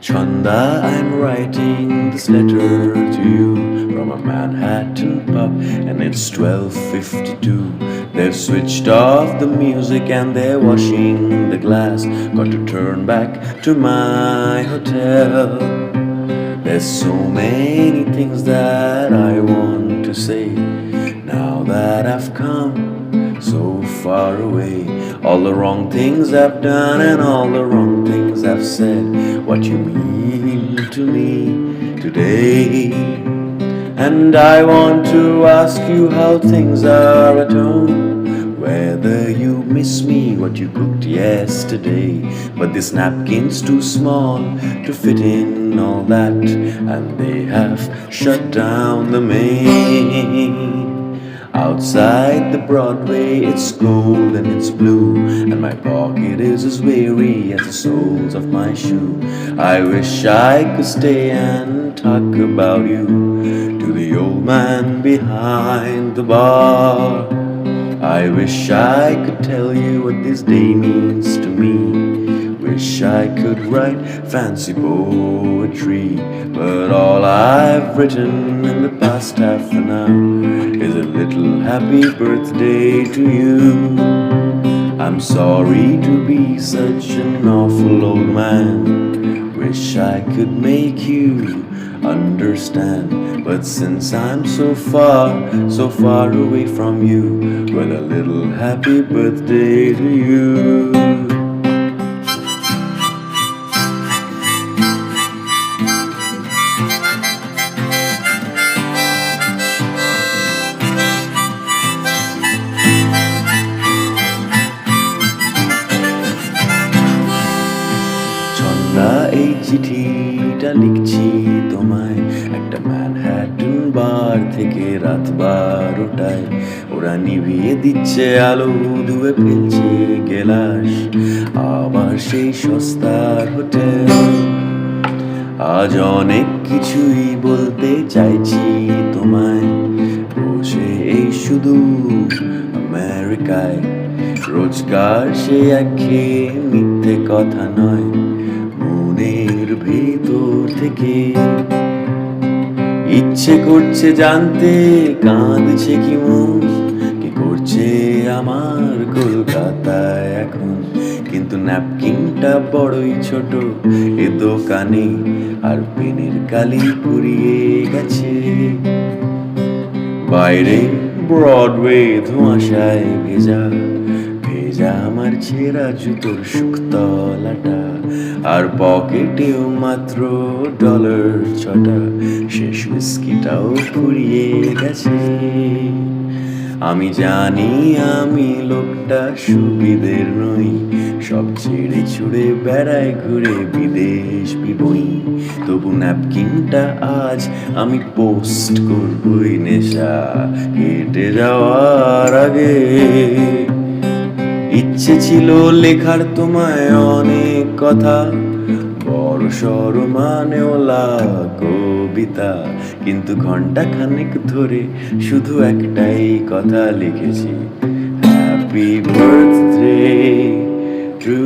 Chanda, I'm writing this letter to you from a Manhattan pub, and it's 12:52. They've switched off the music and they're washing the glass. Got to turn back to my hotel. There's so many things that I want to say now that I've come so far away. All the wrong things I've done and all the wrong things I've said. What you mean to me today? And I want to ask you how things are at home, whether you miss me, what you cooked yesterday. But this napkin's too small to fit in all that, and they have shut down the main. Outside the Broadway, it's gold and it's blue, and my pocket is as weary as the soles of my shoe. I wish I could stay and talk about you to the old man behind the bar. I wish I could tell you what this day means to me. Wish I could write fancy poetry, but all I've written in the past half an hour is a little happy birthday to you. I'm sorry to be such an awful old man. Wish I could make you understand, but since I'm so far away from you, well, a little happy birthday to you. Chhanda, এই চিঠিটা লিখছি তোমায় একটা Manhattan বার থেকে রাত 12টায়। ওরা নিভিয়ে দিচ্ছে আলো, ধুয়ে ফেলছে গেলাস, আবার সেই সস্তার হোটেল। আজ অনেক কিছুই বলতে চাইছি তোমায়, বসে এই শুধু আমেরিকায়। রোজকার সে একঘেয়ে মিথ্যে কথা নয়, মনের ভেতর থেকে ইচ্ছে করছে জানতে কাঁদছে কি মন, কি করছে আমার কলকাতায় এখন। কিন্তু ন্যাপকিনটা বড়ই ছোট এ দোকানে, আর পেনের কালি পুড়িয়ে গেছে। বাইরে ব্রডওয়ে ধোঁয়াশায় ভেজা ভেজা আমার ছেঁড়া জুতোর শুকতলাটা, আর পকেটেও মাত্র $6টা। শেষ হুইস্কিটাও ফুরিয়ে গেছে। আমি জানি আমি লোকটা সুবিধের নই, সব ছেড়ে ছুড়ে বেড়ায় ঘুরে বিদেশ বিবই। তবু ন্যাপকিনটা আজ আমি পোস্ট করবই নেশা কেটে যাওয়ার আগে। ইচ্ছে ছিল লেখার তোমায় অনেক কথা, বড় সড় মানেওলা কবিতা, কিন্তু ঘন্টা খানেক ধরে শুধু একটাই কথা লিখেছি, হ্যাপি বার্থডে টু